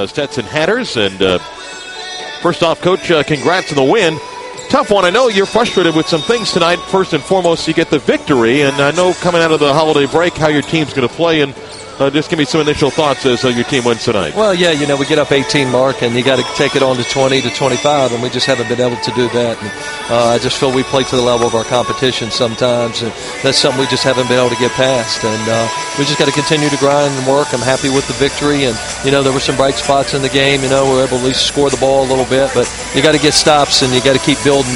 Stetson Hatters. And first off, Coach, congrats on the win. Tough one. I know you're frustrated with some things tonight. First and foremost, you get the victory. And I know coming out of the holiday break how your team's going to play. And just give me some initial thoughts as your team wins tonight. Well, yeah, we get up 18, Mark, and you got to take it on to 20 to 25, and we just haven't been able to do that. And, I just feel we play to the level of our competition sometimes, and that's something we just haven't been able to get past. And we just got to continue to grind and work. I'm happy with the victory, and there were some bright spots in the game. We were able to at least score the ball a little bit, but you got to get stops and you got to keep building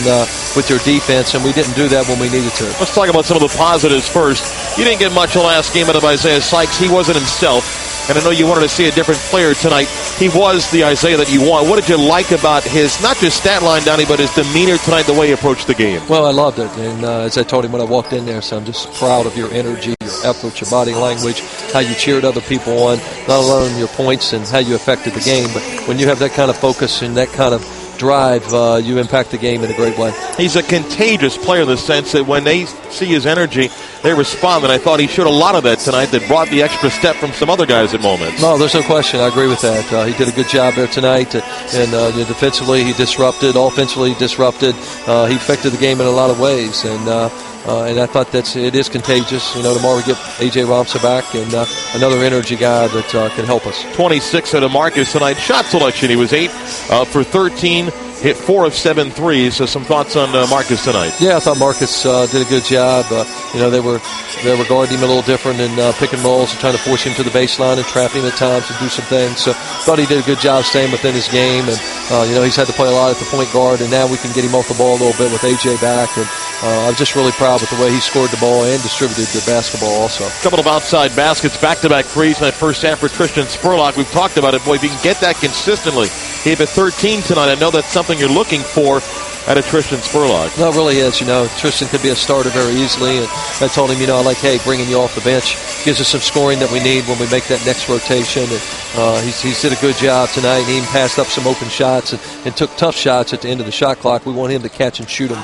with your defense, and we didn't do that when we needed to. Let's talk about some of the positives first. You didn't get much the last game out of Isaiah Sykes. He wasn't himself, and I know you wanted to see a different player tonight. He was the Isaiah that you want. What did you like about his, not just stat line, Donnie, but his demeanor tonight, the way he approached the game? Well, I loved it, and as I told him when I walked in there, so I'm just proud of your energy, your effort, your body language, how you cheered other people on, not alone your points and how you affected the game, but when you have that kind of focus and that kind of drive, you impact the game in a great way. He's a contagious player in the sense that when they see his energy, they respond, and I thought he showed a lot of that tonight that brought the extra step from some other guys at moments. No, there's no question. I agree with that. He did a good job there tonight, and defensively he disrupted, offensively he disrupted. He affected the game in a lot of ways, and I thought it is contagious. Tomorrow we get A.J. Ramsa back and another energy guy that can help us. 26 out of Marcus tonight. Shot selection, he was 8 for 13. Hit 4 of 7 threes. So some thoughts on Marcus tonight? Yeah, I thought Marcus did a good job. They were guarding him a little different and pick and rolls and trying to force him to the baseline and trap him at times and do some things. So thought he did a good job staying within his game. And he's had to play a lot at the point guard, and now we can get him off the ball a little bit with A.J. back. And I'm just really proud with the way he scored the ball and distributed the basketball also. A couple of outside baskets, back-to-back threes in that first half for Tristan Spurlock. We've talked about it. Boy, if you can get that consistently. He hit 13 tonight. I know that's something you're looking for out of Tristan Spurlock. No, it really is. Tristan could be a starter very easily. And I told him, I like, hey, bringing you off the bench gives us some scoring that we need when we make that next rotation. And he's did a good job tonight. He even passed up some open shots and took tough shots at the end of the shot clock. We want him to catch and shoot them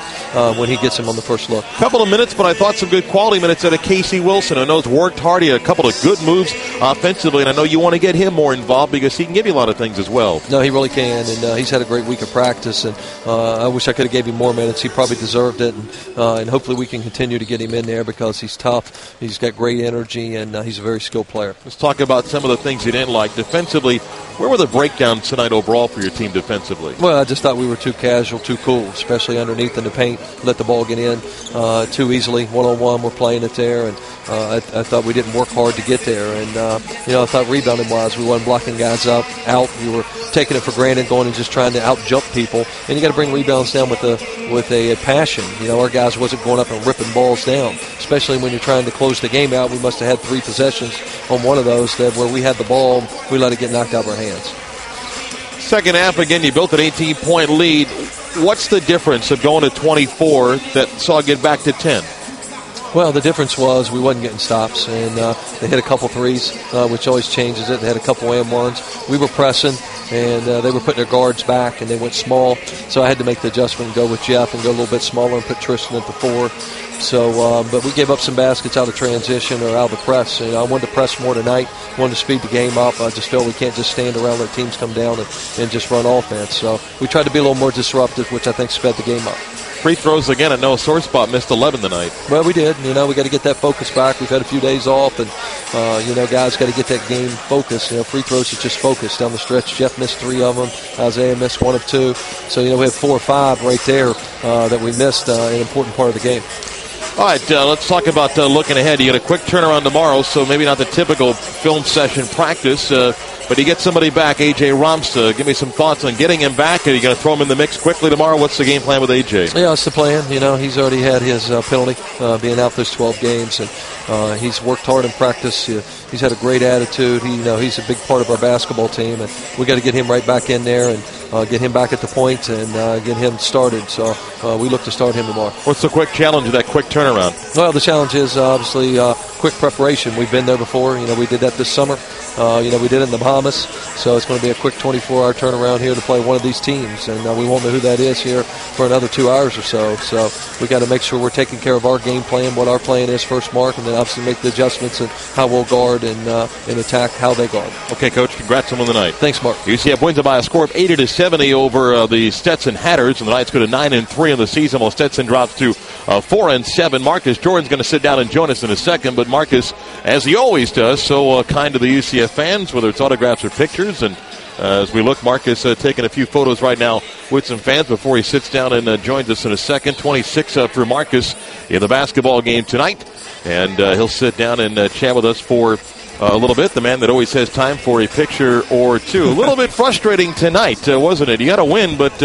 when he gets them on the first look. Couple of minutes, but I thought some good quality minutes out of Casey Wilson. I know he's worked hard. He had a couple of good moves offensively, and I know you want to get him more involved because he can give you a lot of things as well. No, he really can, and he's had a great week of practice, and I wish I could have gave him more minutes. He probably deserved it, and hopefully we can continue to get him in there because he's tough. He's got great energy, and he's a very skilled player. Let's talk about some of the things he didn't like. Defensively, where were the breakdowns tonight overall for your team defensively? Well, I just thought we were too casual, too cool, especially underneath in the paint. Let the ball get in too easily. One-on-one, we're playing it there, and I thought we didn't work hard to get there. And, I thought rebounding-wise, we wasn't blocking guys out. We were taking it for granted, going and just trying to out-jump people. And you got to bring rebounds down with a passion. Our guys wasn't going up and ripping balls down, especially when you're trying to close the game out. We must have had 3 possessions on one of those where we had the ball, we let it get knocked out of our hands. Second half, again, you built an 18-point lead. What's the difference of going to 24 that saw it get back to 10? Well, the difference was we wasn't getting stops, and they hit a couple threes, which always changes it. They had a couple and ones. We were pressing, and they were putting their guards back, and they went small. So I had to make the adjustment and go with Jeff and go a little bit smaller and put Tristan at the 4. So, but we gave up some baskets out of transition or out of the press. I wanted to press more tonight, wanted to speed the game up. I just feel we can't just stand around, let teams come down and just run offense. So we tried to be a little more disruptive, which I think sped the game up. Free throws again. I know a sore spot missed 11 tonight. Well, we did. We got to get that focus back. We've had a few days off, and guys got to get that game focused. Free throws is just focused down the stretch. Jeff missed 3 of them. Isaiah missed 1 of 2. So we have 4 or 5 right there that we missed an important part of the game. All right, let's talk about looking ahead. You got a quick turnaround tomorrow, so maybe not the typical film session practice, but you get somebody back, A.J. Ramsa. Give me some thoughts on getting him back. Are you going to throw him in the mix quickly tomorrow? What's the game plan with A.J.? Yeah, that's the plan. He's already had his penalty, being out those 12 games, and he's worked hard in practice. He's had a great attitude. He's a big part of our basketball team, and we got to get him right back in there and get him back at the point and get him started. So we look to start him tomorrow. What's the quick challenge of that quick turnaround? Well, the challenge is obviously quick preparation. We've been there before. We did that this summer. We did it in the Bahamas. So it's going to be a quick 24-hour turnaround here to play one of these teams. And we won't know who that is here for another 2 hours or so. So we got to make sure we're taking care of our game plan, what our plan is first, Mark, and then obviously make the adjustments and how we'll guard and attack how they guard. Okay, Coach, congrats on the night. Thanks, Mark. UCF wins it by a score of 80-70 over the Stetson Hatters, and the Knights go to 9-3 in the season, while Stetson drops to 4-7. Marcus Jordan's going to sit down and join us in a second, but Marcus, as he always does, so kind to the UCF fans, whether it's autographs or pictures. And as we look, Marcus taking a few photos right now with some fans before he sits down and joins us in a second. 26 for Marcus in the basketball game tonight, and he'll sit down and chat with us for a little bit. The man that always has time for a picture or two. A little bit frustrating tonight, wasn't it? You got to win, but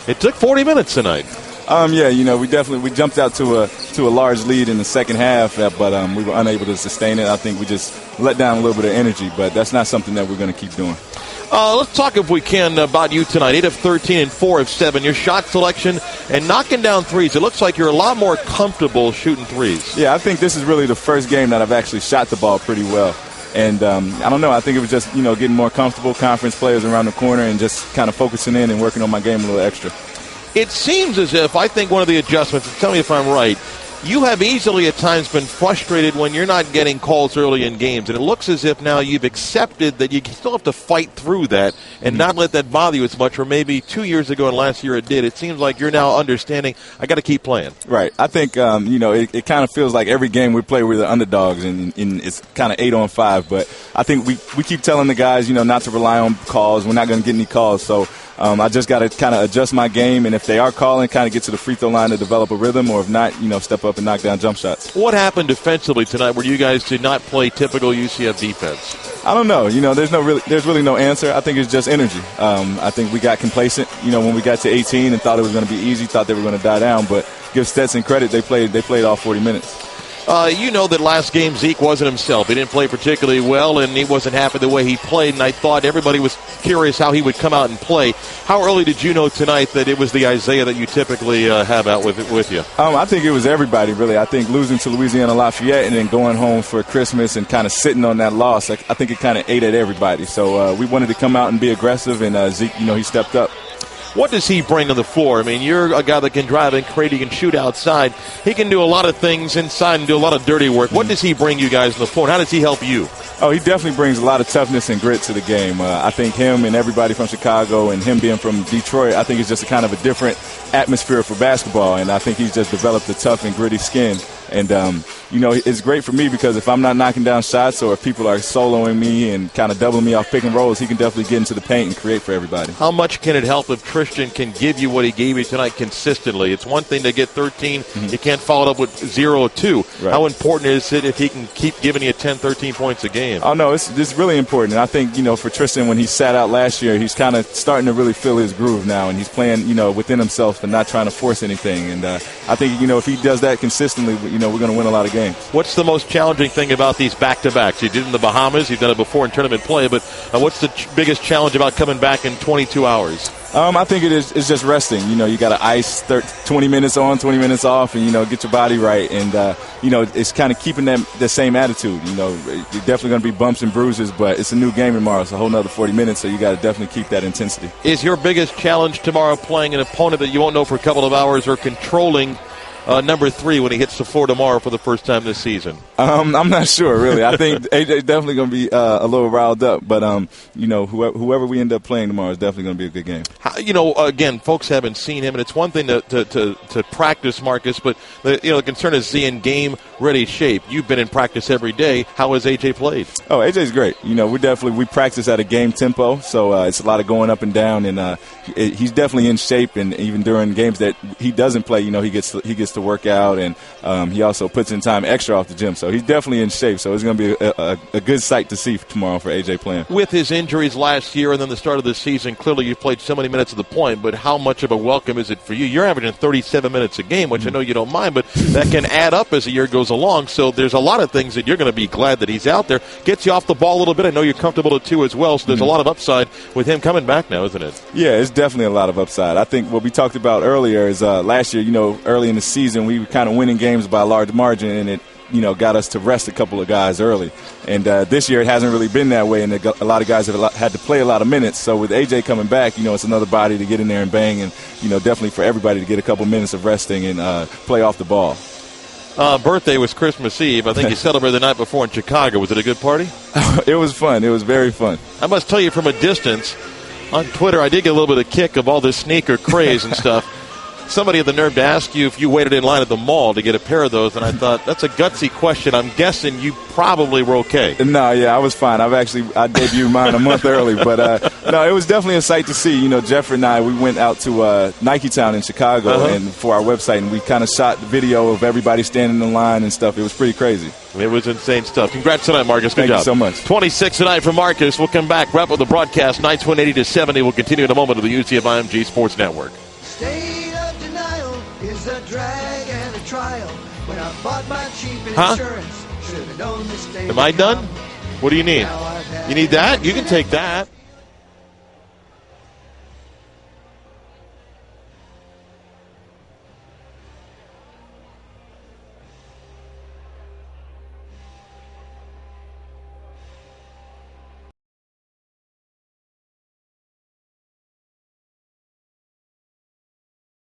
it took 40 minutes tonight. We jumped out to a large lead in the second half, but we were unable to sustain it. I think we just let down a little bit of energy, but that's not something that we're going to keep doing. Let's talk, if we can, about you tonight. 8 of 13 and 4 of 7. Your shot selection and knocking down threes. It looks like you're a lot more comfortable shooting threes. Yeah, I think this is really the first game that I've actually shot the ball pretty well. And I don't know. I think it was just, getting more comfortable, conference players around the corner, and just kind of focusing in and working on my game a little extra. It seems as if, I think one of the adjustments, and tell me if I'm right, you have easily at times been frustrated when you're not getting calls early in games. And it looks as if now you've accepted that you still have to fight through that and not let that bother you as much. Or maybe 2 years ago and last year it did. It seems like you're now understanding, I got to keep playing. Right. I think, it kind of feels like every game we play, we're the underdogs, and it's kind of 8-on-5. But I think we keep telling the guys, not to rely on calls. We're not going to get any calls. So I just got to kind of adjust my game, and if they are calling, kind of get to the free throw line to develop a rhythm, or if not, step up and knock down jump shots. What happened defensively tonight where you guys did not play typical UCF defense? I don't know. There's really no answer. I think it's just energy. I think we got complacent, when we got to 18 and thought it was going to be easy, thought they were going to die down. But give Stetson credit, they played all 40 minutes. You know that last game Zeke wasn't himself. He didn't play particularly well, and he wasn't happy the way he played, and I thought everybody was curious how he would come out and play. How early did you know tonight that it was the Isaiah that you typically have out with you? I think it was everybody, really. I think losing to Louisiana Lafayette and then going home for Christmas and kind of sitting on that loss, I think it kind of ate at everybody. So we wanted to come out and be aggressive, and Zeke, he stepped up. What does he bring on the floor? I mean, you're a guy that can drive and create, he can shoot outside. He can do a lot of things inside and do a lot of dirty work. What does he bring you guys on the floor, and how does he help you? Oh, he definitely brings a lot of toughness and grit to the game. I think him and everybody from Chicago and him being from Detroit, I think it's just a kind of a different atmosphere for basketball, and I think he's just developed a tough and gritty skin. And, it's great for me because if I'm not knocking down shots or if people are soloing me and kind of doubling me off pick and rolls, he can definitely get into the paint and create for everybody. How much can it help if Christian can give you what he gave you tonight consistently? It's one thing to get 13. You can't follow it up with 0 or 2. Right. How important is it if he can keep giving you 10, 13 points a game? Oh, no, it's really important. And I think, for Tristan, when he sat out last year, he's kind of starting to really feel his groove now. And he's playing, within himself and not trying to force anything. And I think, if he does that consistently, we're going to win a lot of games. What's the most challenging thing about these back-to-backs? You did it in the Bahamas. You've done it before in tournament play. But what's the biggest challenge about coming back in 22 hours? I think it's just resting. You got to ice 20 minutes on, 20 minutes off, and, get your body right. And, it's kind of keeping the same attitude. You're definitely going to be bumps and bruises, but it's a new game tomorrow. It's a whole nother 40 minutes, so you got to definitely keep that intensity. Is your biggest challenge tomorrow playing an opponent that you won't know for a couple of hours or controlling number 3 when he hits the floor tomorrow for the first time this season? I'm not sure, really. I think AJ's definitely going to be a little riled up, but whoever we end up playing tomorrow is definitely going to be a good game. Again, folks haven't seen him, and it's one thing to practice, Marcus, but the concern is he in game-ready shape. You've been in practice every day. How has AJ played? Oh, AJ's great. We practice at a game tempo, so it's a lot of going up and down, and he's definitely in shape. And even during games that he doesn't play, he gets to work out, and he also puts in time extra off the gym. So he's definitely in shape. So it's going to be a good sight to see tomorrow for AJ playing. With his injuries last year and then the start of the season, clearly you've played so many minutes at the point, but how much of a welcome is it for you? You're averaging 37 minutes a game, which I know you don't mind, but that can add up as the year goes along. So there's a lot of things that you're going to be glad that he's out there. Gets you off the ball a little bit. I know you're comfortable at 2 as well, so there's a lot of upside with him coming back now, isn't it? Yeah, it's definitely a lot of upside. I think what we talked about earlier is last year, early in the season, we were kind of winning games by a large margin, and it got us to rest a couple of guys early. And this year it hasn't really been that way, and a lot of guys have had to play a lot of minutes. So with AJ coming back, it's another body to get in there and bang, and definitely for everybody to get a couple minutes of resting and play off the ball. Birthday was Christmas Eve. I think you celebrated the night before in Chicago. Was it a good party? It was fun. It was very fun. I must tell you from a distance, on Twitter, I did get a little bit of kick of all this sneaker craze and stuff. Somebody had the nerve to ask you if you waited in line at the mall to get a pair of those, and I thought, that's a gutsy question. I'm guessing you probably were okay. No, yeah, I was fine. I debuted mine a month early, but no, it was definitely a sight to see. Jeffrey and I, we went out to Nike Town in Chicago and for our website, and we kind of shot the video of everybody standing in line and stuff. It was pretty crazy. It was insane stuff. Congrats tonight, Marcus. Good job. Thank you so much. 26 tonight for Marcus. We'll come back, wrap up the broadcast. Nights 180-70. We'll continue in a moment of the UCF IMG Sports Network. State of denial is a drag and a trial. When I bought my cheap insurance, should have known this day. Am I done? What do you need? You need that? You can take that.